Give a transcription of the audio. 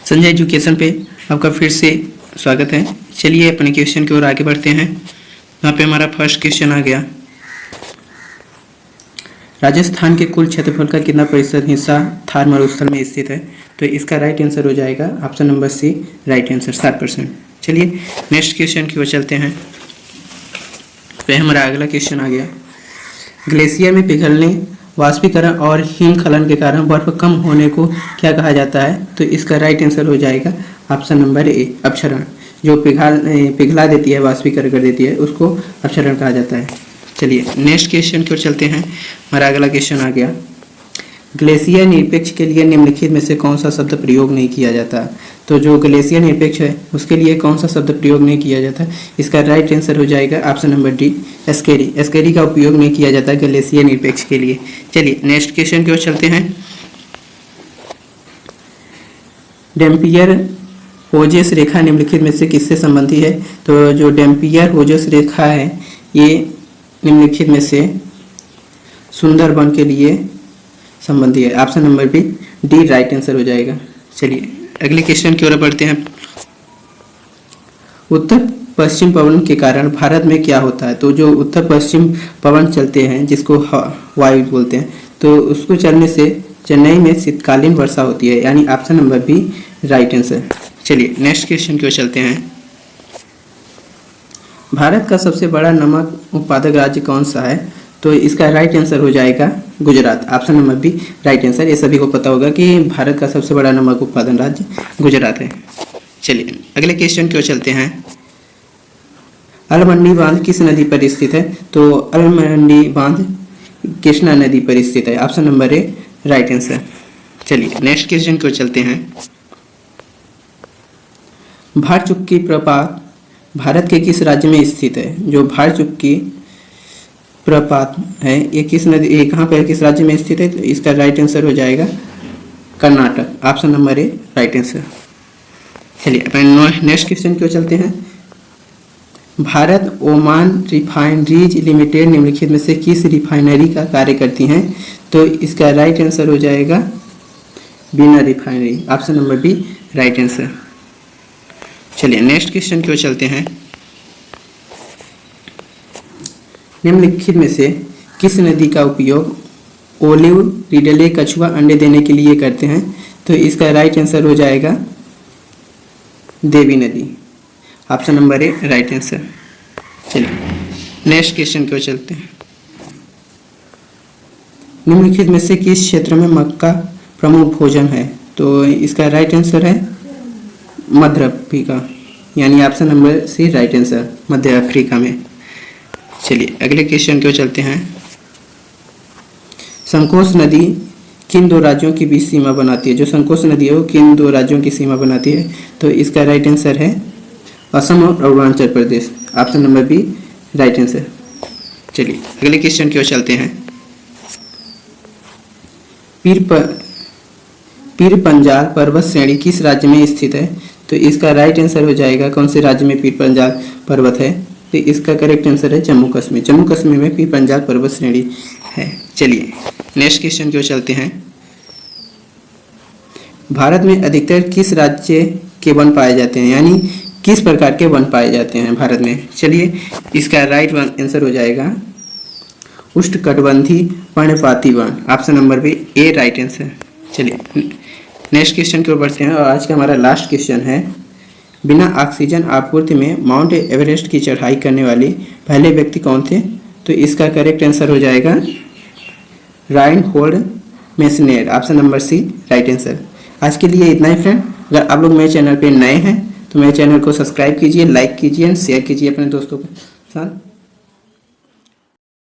Sanjay education पे आपका फिर से स्वागत है। चलिए अपने क्वेश्चन की ओर आगे बढ़ते हैं। यहाँ पे हमारा फर्स्ट क्वेश्चन आ गया, राजस्थान के कुल क्षेत्रफल का कितना प्रतिशत हिस्सा थार मरुस्थल में स्थित है? तो इसका राइट आंसर हो जाएगा ऑप्शन नंबर सी, राइट आंसर 7%। चलिए नेक्स्ट क्वेश्चन की ओर चलते हैं। पे हमारा अगला क्वेश्चन आ गया, ग्लेशियर में पिघलने, वाष्पीकरण और हिमस्खलन के कारण बर्फ कम होने को क्या कहा जाता है? तो इसका राइट आंसर हो जाएगा ऑप्शन नंबर ए, अपक्षरण। जो पिघला देती है, वाष्पीकरण कर देती है, उसको अपक्षरण कहा जाता है। चलिए नेक्स्ट क्वेश्चन की ओर चलते हैं। हमारा अगला क्वेश्चन आ गया, ग्लेशियर निरपेक्ष के लिए निम्नलिखित में से कौन सा शब्द प्रयोग नहीं किया जाता? तो जो ग्लेशियर निरपेक्ष है उसके लिए कौन सा शब्द प्रयोग नहीं किया जाता? इसका राइट आंसर हो जाएगा ऑप्शन नंबर डी, एस्केरी। एस्केरी का उपयोग नहीं किया जाता ग्लेशियर निरपेक्ष के लिए। चलिए नेक्स्ट क्वेश्चन की ओर चलते हैं। डैम्पियर होजेस रेखा निम्नलिखित में से किससे संबंधी है? तो जो डैम्पियर होजेस रेखा है ये निम्नलिखित में से सुंदरबन के लिए संबंधी है। Option number b, d right answer हो जाएगा। चलिए अगले क्वेश्चन की ओर बढ़ते हैं। उत्तर पश्चिम पवन के कारण भारत में क्या होता है? तो जो उत्तर पश्चिम पवन चलते हैं जिसको वायु बोलते हैं, तो उसको चलने से चेन्नई में शीतकालीन वर्षा होती है, यानी option number B right answer. चलिए नेक्स्ट क्वेश्चन की ओर चलते हैं। भारत का सबसे बड़ा नमक उत्पादक राज्य कौन सा है? तो इसका राइट आंसर हो जाएगा Gujarat. Option number B right answer. ये सभी को पता होगा कि भारत का सबसे बड़ा नमक उत्पादन राज्य गुजरात है। चलिए अगले क्वेश्चन की ओर चलते हैं। अलमंडी बांध किस नदी पर स्थित है? तो अलमंडी बांध कृष्णा नदी पर स्थित है। Option number A right answer. चलिए नेक्स्ट क्वेश्चन की ओर चलते हैं। भाड़चुक्की प्रपात भारत के किस राज्य में स्थित है? जो भाड़चुक्की प्रपात है ये किस नदी, ये कहाँ पर, किस राज्य में स्थित है? तो इसका राइट आंसर हो जाएगा Karnataka. Option number A right answer. चलिए अपने नेक्स्ट क्वेश्चन की ओर चलते हैं। भारत ओमान रिफाइनरीज लिमिटेड निम्नलिखित में से किस रिफाइनरी का कार्य करती हैं? तो इसका राइट आंसर हो जाएगा Bina refinery. Option number B right answer. चलिए नेक्स्ट क्वेश्चन की ओर चलते हैं। निम्नलिखित में से किस नदी का उपयोग ओलिव रिडले कछुआ अंडे देने के लिए करते हैं? तो इसका राइट आंसर हो जाएगा देवी नदी। Option number A right answer. चलिए नेक्स्ट क्वेश्चन की ओर चलते हैं। निम्नलिखित में से किस क्षेत्र में मक्का प्रमुख भोजन है? तो इसका राइट आंसर है मध्य अफ्रीका, यानी ऑप्शन नंबर सी राइट आंसर, मध्य अफ्रीका में। चलिए अगले क्वेश्चन की ओर चलते हैं। संकोच नदी किन दो राज्यों के बीच सीमा बनाती है? जो संकोच नदी है वो किन दो राज्यों की सीमा बनाती है? तो इसका राइट आंसर है असम और Arunachal Pradesh. Option number B right answer. चलिए अगले क्वेश्चन की ओर चलते हैं। पीर पंजाल पर्वत श्रेणी किस राज्य में स्थित है? तो इसका राइट आंसर हो जाएगा कौन से राज्य में पीर पंजाल पर्वत है? तो इसका करेक्ट आंसर है जम्मू कश्मीर। जम्मू कश्मीर में पीर पंजाल पर्वत श्रेणी है। चलिए नेक्स्ट क्वेश्चन की ओर चलते हैं। भारत में अधिकतर किस राज्य के वन पाए जाते हैं, यानी किस प्रकार के वन पाए जाते हैं भारत में? चलिए इसका राइट आंसर हो जाएगा उष्णकटिबंधीय पर्णपाती वन। ऑप्शन नंबर बी ए राइट आंसर। चलिए नेक्स्ट क्वेश्चन की ओर बढ़ते हैं और आज का हमारा लास्ट क्वेश्चन है, बिना ऑक्सीजन आपूर्ति में माउंट एवरेस्ट की चढ़ाई करने वाले पहले व्यक्ति कौन थे? तो इसका करेक्ट आंसर हो जाएगा राइनहोल्ड मैसनेर। ऑप्शन नंबर सी राइट आंसर। आज के लिए इतना ही फ्रेंड। अगर आप लोग मेरे चैनल पे नए हैं तो मेरे चैनल को सब्सक्राइब कीजिए, लाइक कीजिए एंड शेयर कीजिए अपने दोस्तों के साथ।